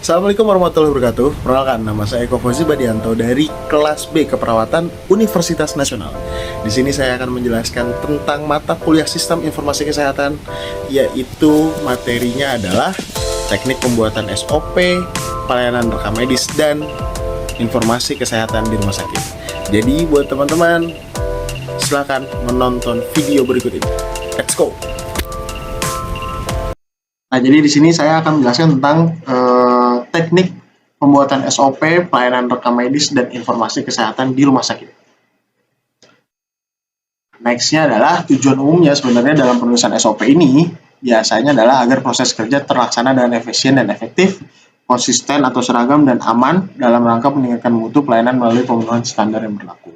Assalamualaikum warahmatullahi wabarakatuh. Perkenalkan, nama saya Eko Fauzi Badianto dari kelas B Keperawatan Universitas Nasional. Di sini saya akan menjelaskan tentang mata kuliah Sistem Informasi Kesehatan, yaitu materinya adalah teknik pembuatan SOP, pelayanan rekam medis, dan informasi kesehatan di rumah sakit. Jadi buat teman-teman, silakan menonton video berikut ini. Let's go. Nah, jadi di sini saya akan menjelaskan tentang teknik pembuatan SOP, pelayanan rekam medis, dan informasi kesehatan di rumah sakit. Next-nya adalah tujuan umumnya sebenarnya dalam penulisan SOP ini biasanya adalah agar proses kerja terlaksana dengan efisien dan efektif, konsisten atau seragam dan aman dalam rangka meningkatkan mutu pelayanan melalui pemenuhan standar yang berlaku.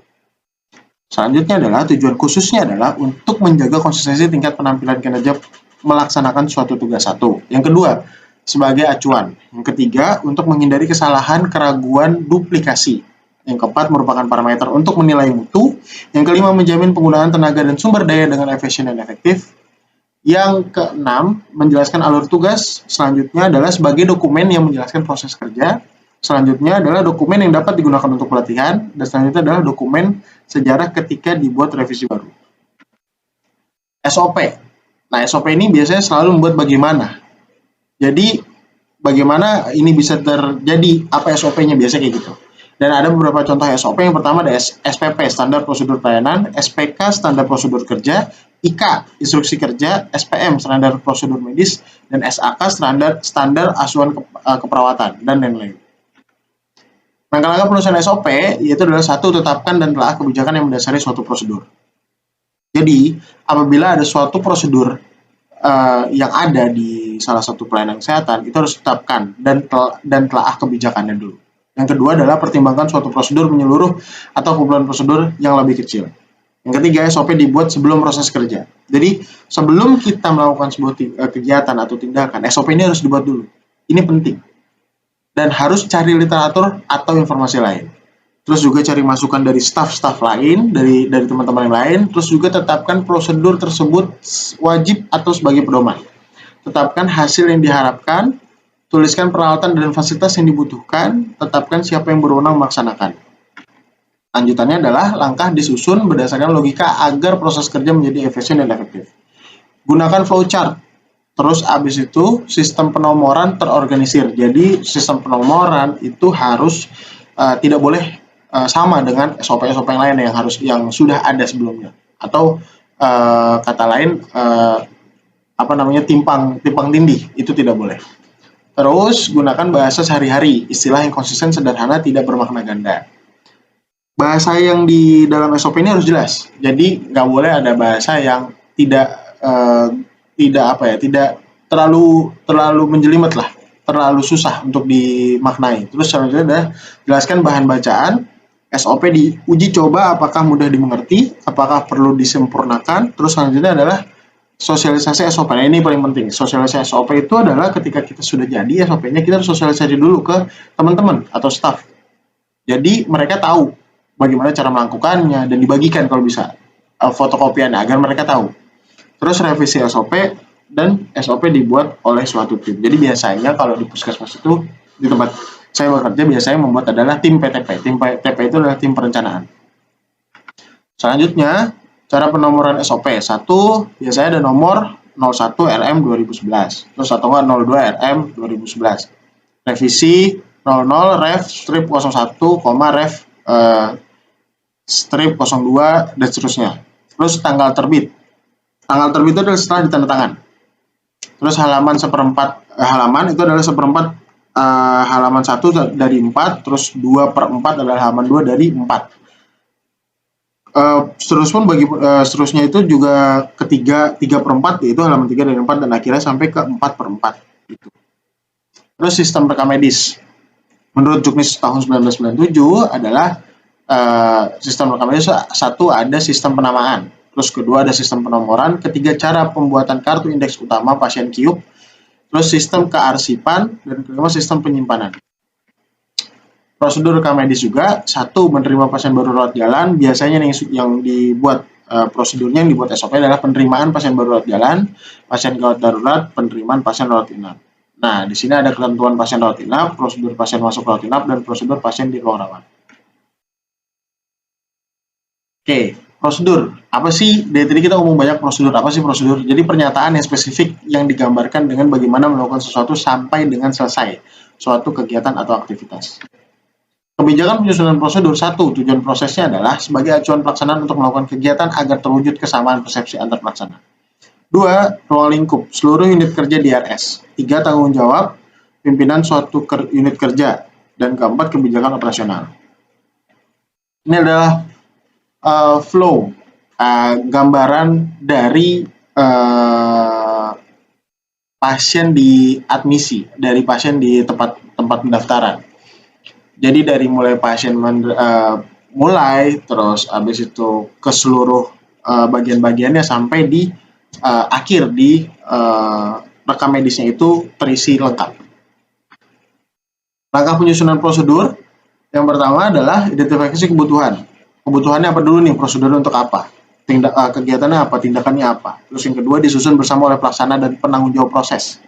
Selanjutnya adalah tujuan khususnya adalah untuk menjaga konsistensi tingkat penampilan kinerja melaksanakan suatu tugas satu. Yang kedua, sebagai acuan. Yang ketiga, untuk menghindari kesalahan, keraguan, duplikasi. Yang keempat, merupakan parameter untuk menilai mutu. Yang kelima, menjamin penggunaan tenaga dan sumber daya dengan efisien dan efektif. Yang keenam, menjelaskan alur tugas. Selanjutnya adalah sebagai dokumen yang menjelaskan proses kerja. Selanjutnya adalah dokumen yang dapat digunakan untuk pelatihan. Dan selanjutnya adalah dokumen sejarah ketika dibuat revisi baru. SOP. Nah, SOP ini biasanya selalu membuat bagaimana. Jadi, bagaimana ini bisa terjadi, apa SOP-nya biasanya kayak gitu. Dan ada beberapa contoh SOP. Yang pertama ada SPP, Standar Prosedur Pelayanan, SPK, Standar Prosedur Kerja, IK, Instruksi Kerja, SPM, Standar Prosedur Medis, dan SAK, Standar Asuhan Keperawatan, dan lain-lain. Langkah-langkah penulisan SOP, yaitu adalah satu, tetapkan dan telah kebijakan yang mendasari suatu prosedur. Jadi, apabila ada suatu prosedur yang ada di salah satu pelayanan kesehatan, itu harus ditetapkan dan telah kebijakannya dulu. Yang kedua adalah pertimbangkan suatu prosedur menyeluruh atau kumpulan prosedur yang lebih kecil. Yang ketiga, SOP dibuat sebelum proses kerja. Jadi, sebelum kita melakukan sebuah kegiatan atau tindakan, SOP ini harus dibuat dulu. Ini penting. Dan harus cari literatur atau informasi lain. Terus juga cari masukan dari staf-staf lain, dari teman-teman yang lain. Terus juga tetapkan prosedur tersebut wajib atau sebagai pedoman. Tetapkan hasil yang diharapkan, tuliskan peralatan dan fasilitas yang dibutuhkan, tetapkan siapa yang berwenang melaksanakan. Lanjutannya adalah langkah disusun berdasarkan logika agar proses kerja menjadi efisien dan efektif. Gunakan flowchart. Terus abis itu sistem penomoran terorganisir. Jadi sistem penomoran itu harus tidak boleh sama dengan SOP-SOP yang lain yang sudah ada sebelumnya. Atau kata lain timpang tindih, itu tidak boleh. Terus gunakan bahasa sehari-hari, istilah yang konsisten, sederhana, tidak bermakna ganda. Bahasa yang di dalam SOP ini harus jelas. Jadi nggak boleh ada bahasa yang tidak terlalu menjelimet lah, terlalu susah untuk dimaknai. Terus selanjutnya adalah jelaskan bahan bacaan. SOP diuji coba apakah mudah dimengerti, apakah perlu disempurnakan. Terus selanjutnya adalah sosialisasi SOP. Nah, ini paling penting. Sosialisasi SOP itu adalah ketika kita sudah jadi SOP-nya, kita harus sosialisasi dulu ke teman-teman atau staff. Jadi mereka tahu bagaimana cara melakukannya dan dibagikan kalau bisa fotokopiannya agar mereka tahu. Terus revisi SOP dan SOP dibuat oleh suatu tim. Jadi biasanya kalau di puskesmas itu, di tempat saya bekerja, biasanya membuat adalah tim PTP. Tim PTP itu adalah tim perencanaan. Selanjutnya, cara penomoran SOP. 1, biasanya ada nomor 01 RM 2011. Terus atau 02 RM 2011. Revisi 00 ref strip 01, ref strip 02, dan seterusnya. Terus tanggal terbit. Tanggal terbit itu adalah setelah ditandatangan. Terus halaman halaman itu adalah seperempat halaman 1 dari 4, terus 2/4 adalah halaman 2 dari 4. Seterusnya itu juga ketiga 3/4, yaitu halaman 3 dari 4, dan akhirnya sampai ke 4/4 gitu. Terus sistem rekam medis. Menurut Juknis tahun 1997 adalah sistem rekam medis. 1, ada sistem penamaan. Terus kedua ada sistem penomoran. Ketiga, cara pembuatan kartu indeks utama pasien QUP. Terus sistem kearsipan, dan kelima sistem penyimpanan. Prosedur rekam medis juga. 1, menerima pasien baru rawat jalan. Biasanya yang dibuat prosedurnya yang dibuat SOP adalah penerimaan pasien baru rawat jalan, pasien gawat darurat, penerimaan pasien rawat inap. Nah, di sini ada ketentuan pasien rawat inap, prosedur pasien masuk rawat inap, dan prosedur pasien di ruang rawat. Oke, prosedur. Apa sih? Dari tadi kita ngomong banyak prosedur. Apa sih prosedur? Jadi pernyataan yang spesifik yang digambarkan dengan bagaimana melakukan sesuatu sampai dengan selesai suatu kegiatan atau aktivitas. Kebijakan penyusunan prosedur. 1. Tujuan prosesnya adalah sebagai acuan pelaksanaan untuk melakukan kegiatan agar terwujud kesamaan persepsi antar pelaksana. 2. Ruang lingkup. Seluruh unit kerja DRS. 3. Tanggung jawab pimpinan suatu unit kerja. Dan keempat, kebijakan operasional. Ini adalah flow, gambaran dari pasien di admisi, dari pasien di tempat pendaftaran. Jadi dari mulai pasien mulai, terus habis itu ke seluruh bagian-bagiannya sampai di akhir di rekam medisnya itu terisi lengkap. Langkah penyusunan prosedur yang pertama adalah identifikasi kebutuhan. Kebutuhannya apa dulu nih, prosedur untuk apa, kegiatannya apa, tindakannya apa. Terus yang kedua disusun bersama oleh pelaksana dan penanggung jawab proses.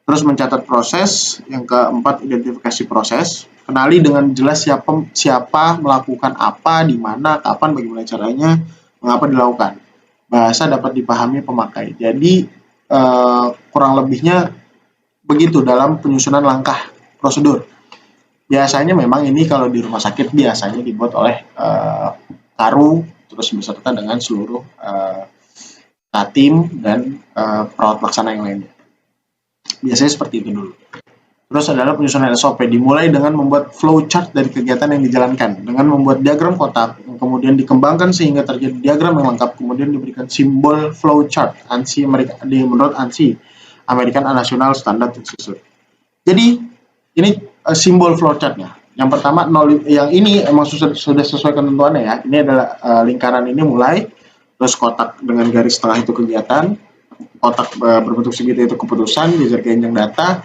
Terus mencatat proses. Yang keempat identifikasi proses. Kenali dengan jelas siapa melakukan apa, di mana, kapan, bagaimana caranya, mengapa dilakukan. Bahasa dapat dipahami pemakai. Jadi kurang lebihnya begitu dalam penyusunan langkah prosedur. Biasanya memang ini kalau di rumah sakit biasanya dibuat oleh Karu, terus beserta dengan seluruh tim dan perawat pelaksana yang lainnya. Biasanya seperti itu dulu. Terus adalah penyusunan SOP, dimulai dengan membuat flowchart dari kegiatan yang dijalankan, dengan membuat diagram kotak, yang kemudian dikembangkan sehingga terjadi diagram yang lengkap, kemudian diberikan simbol flowchart, ANSI menurut ANSI, American National Standard Institute. Jadi ini simbol flowchartnya. Yang pertama, yang ini emang sudah sesuai ketentuannya ya. Ini adalah lingkaran ini mulai, terus kotak dengan garis setengah itu kegiatan, kotak berbentuk segitiga itu keputusan, jajar keranjang data,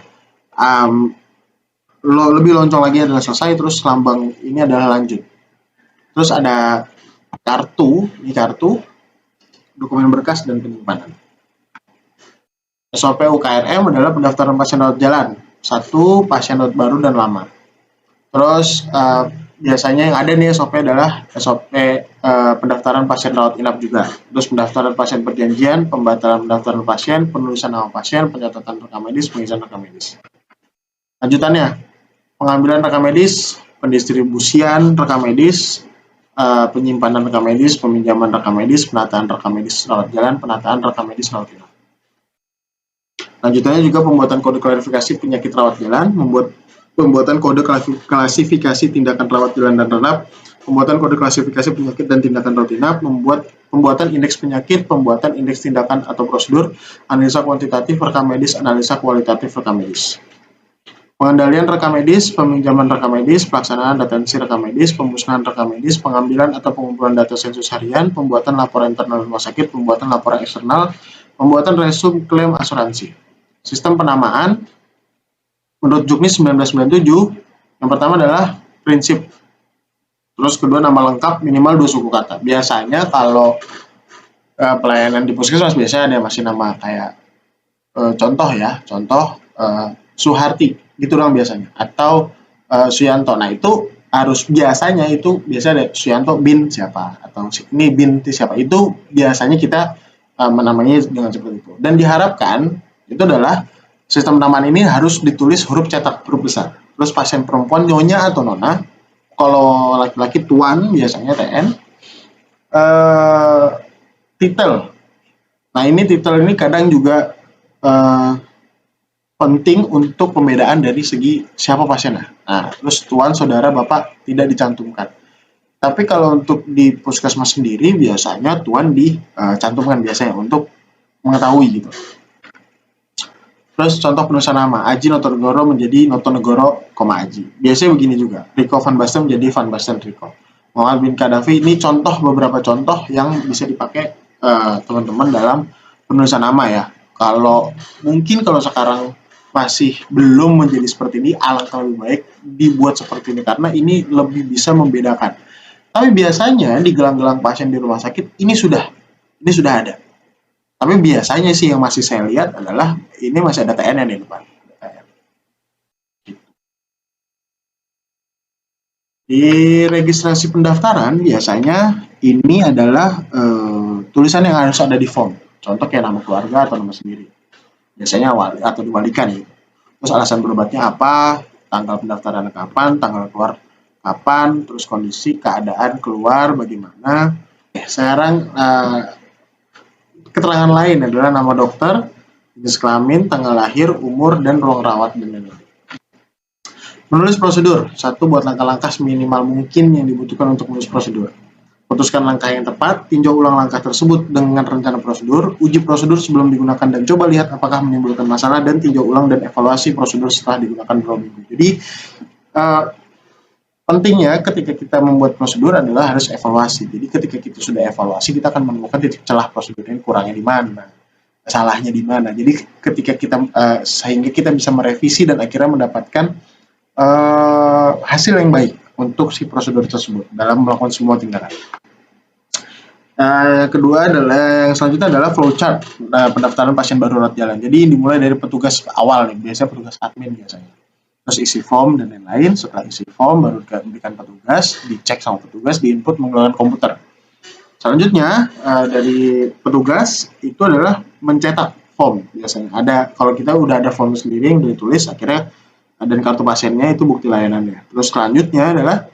lebih loncong lagi adalah selesai, terus lambang ini adalah lanjut. Terus ada kartu, ini kartu, dokumen berkas dan penyimpanan. SOP UKRM adalah pendaftaran pasien rawat jalan. 1. Pasien rawat baru dan lama. Terus biasanya yang ada nih SOP adalah SOP pendaftaran pasien rawat inap juga. Terus pendaftaran pasien perjanjian, pembatalan pendaftaran pasien, penulisan nama pasien, pencatatan rekam medis, pengisian rekam medis. Lanjutannya, pengambilan rekam medis, pendistribusian rekam medis, penyimpanan rekam medis, peminjaman rekam medis, penataan rekam medis rawat jalan, penataan rekam medis rawat inap. Lanjutannya juga pembuatan kode klasifikasi penyakit rawat jalan, pembuatan kode klasifikasi tindakan rawat jalan dan renap, pembuatan kode klasifikasi penyakit dan tindakan rawat inap, pembuatan indeks penyakit, pembuatan indeks tindakan atau prosedur, analisa kuantitatif rekam medis, analisa kualitatif rekam medis. Pengendalian rekam medis, peminjaman rekam medis, pelaksanaan retensi rekam medis, pemusnahan rekam medis, pengambilan atau pengumpulan data sensus harian, pembuatan laporan internal rumah sakit, pembuatan laporan eksternal, pembuatan resum klaim asuransi. Sistem penamaan menurut Juknis 1997, yang pertama adalah prinsip. Terus kedua nama lengkap minimal 2 suku kata. Biasanya kalau pelayanan di puskesmas biasanya ada masih nama kayak contoh Suharti gitu dong biasanya, atau Suyanto. Nah itu harus biasanya ada Suyanto bin siapa atau ini bin siapa, itu biasanya kita menamainya dengan seperti itu. Dan diharapkan itu adalah sistem penamaan ini harus ditulis huruf cetak, huruf besar. Terus pasien perempuan nyonya atau nona, kalau laki-laki tuan biasanya TN. Titel. Nah ini titel ini kadang juga penting untuk pembedaan dari segi siapa pasiennya. Nah terus tuan, saudara, bapak tidak dicantumkan. Tapi kalau untuk di puskesmas sendiri biasanya tuan dicantumkan biasanya untuk mengetahui gitu. Terus contoh penulisan nama, Aji Notonegoro menjadi Notonegoro, Aji. Biasanya begini juga, Riko Van Basten menjadi Van Basten Riko. Muhammad bin Qaddafi, ini beberapa contoh yang bisa dipakai teman-teman dalam penulisan nama ya. Kalau sekarang masih belum menjadi seperti ini, alangkah lebih baik dibuat seperti ini karena ini lebih bisa membedakan. Tapi biasanya di gelang-gelang pasien di rumah sakit ini sudah ada. Tapi biasanya sih yang masih saya lihat adalah ini masih ada TN di depan. Di registrasi pendaftaran biasanya ini adalah tulisan yang harus ada di form. Contoh kayak nama keluarga atau nama sendiri. Biasanya wali atau diwalikan ya. Terus alasan berobatnya apa, tanggal pendaftaran kapan, tanggal keluar kapan, terus kondisi keadaan keluar bagaimana. Sekarang keterangan lain adalah nama dokter, jenis kelamin, tanggal lahir, umur, dan ruang rawat dan lain-lain. Menulis prosedur, satu buat langkah-langkah seminimal mungkin yang dibutuhkan untuk menulis prosedur. Putuskan langkah yang tepat, tinjau ulang langkah tersebut dengan rencana prosedur, uji prosedur sebelum digunakan dan coba lihat apakah menimbulkan masalah dan tinjau ulang dan evaluasi prosedur setelah digunakan beberapa minggu. Jadi pentingnya ketika kita membuat prosedur adalah harus evaluasi. Jadi ketika kita sudah evaluasi, kita akan menemukan titik celah prosedur ini kurangnya di mana, salahnya di mana. Jadi ketika kita sehingga kita bisa merevisi dan akhirnya mendapatkan hasil yang baik untuk si prosedur tersebut dalam melakukan semua tindakan. Kedua adalah yang selanjutnya adalah flowchart pendaftaran pasien baru rawat jalan. Jadi dimulai dari petugas awal nih, biasanya petugas admin biasanya. Terus isi form dan lain-lain. Setelah isi form baru diberikan petugas, dicek sama petugas, diinput menggunakan komputer. Selanjutnya dari petugas itu adalah mencetak form biasanya. Ada kalau kita udah ada form sendiri yang ditulis akhirnya dan kartu pasiennya itu bukti layanannya. Terus selanjutnya adalah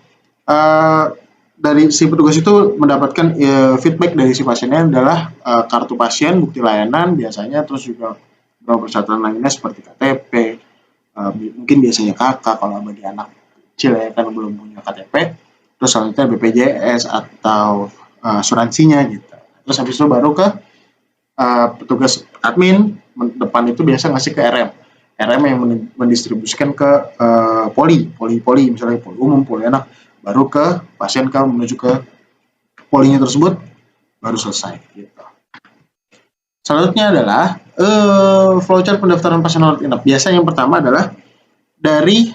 dari si petugas itu mendapatkan feedback dari si pasiennya adalah kartu pasien, bukti layanan biasanya, terus juga beberapa persyaratan lainnya seperti KTP, mungkin biasanya KK kalau bagi anak kecil ya kan belum punya KTP, terus selanjutnya BPJS atau asuransinya gitu. Terus habis itu baru ke petugas admin depan itu biasa ngasih ke RM yang mendistribusikan ke poli misalnya poli umum, poli anak, baru ke pasien menuju ke polinya tersebut baru selesai gitu. Selanjutnya adalah flowchart pendaftaran pasien rawat inap. Biasanya yang pertama adalah dari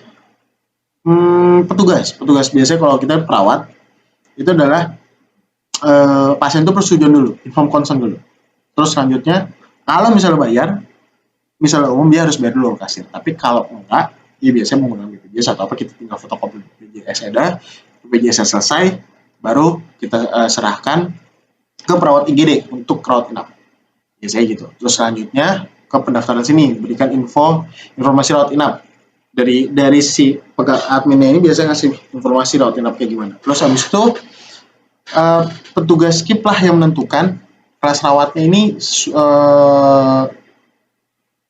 petugas biasanya kalau kita perawat itu adalah pasien itu persetujuan dulu, inform consent dulu. Terus selanjutnya kalau misalnya bayar, misalnya umum dia harus bayar dulu ke kasir. Tapi kalau enggak, ya biasanya menggunakan BPJS atau apa kita tinggal fotokopi BPJS ada, BPJS selesai, baru kita serahkan ke perawat IGD untuk rawat inap. Biasanya gitu. Terus selanjutnya ke pendaftaran sini berikan informasi rawat inap. Dari si adminnya ini biasanya ngasih informasi rawat inap kayak gimana. Terus habis itu petugas skip lah yang menentukan kelas rawatnya ini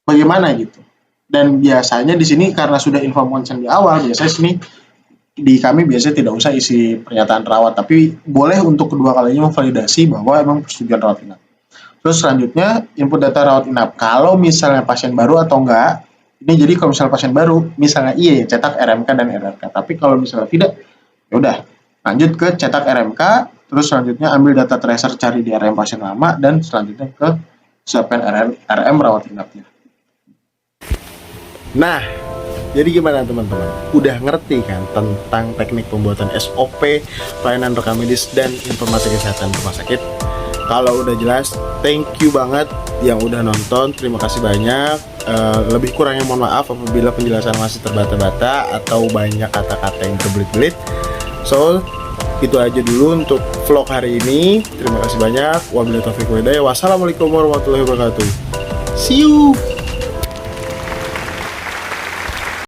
bagaimana gitu. Dan biasanya di sini karena sudah inform consent di awal, biasanya sini di kami biasanya tidak usah isi pernyataan rawat, tapi boleh untuk kedua kalinya memvalidasi bahwa emang persetujuan rawat inap. Terus selanjutnya input data rawat inap. Kalau misalnya pasien baru atau enggak, ini jadi kalau misalnya pasien baru, misalnya iya cetak RMK dan RRK. Tapi kalau misalnya tidak, ya udah lanjut ke cetak RMK, terus selanjutnya ambil data tracer cari di RM pasien lama dan selanjutnya ke siapkan RM rawat inapnya. Nah, jadi gimana teman-teman? Udah ngerti kan tentang teknik pembuatan SOP, pelayanan rekam medis dan informasi kesehatan rumah sakit? Kalau udah jelas, thank you banget yang udah nonton. Terima kasih banyak. Lebih kurangnya mohon maaf apabila penjelasan masih terbata-bata atau banyak kata-kata yang terbelit-belit. So, itu aja dulu untuk vlog hari ini. Terima kasih banyak. Wabillahi taufiq wal hidayah. Wassalamualaikum warahmatullahi wabarakatuh. See you.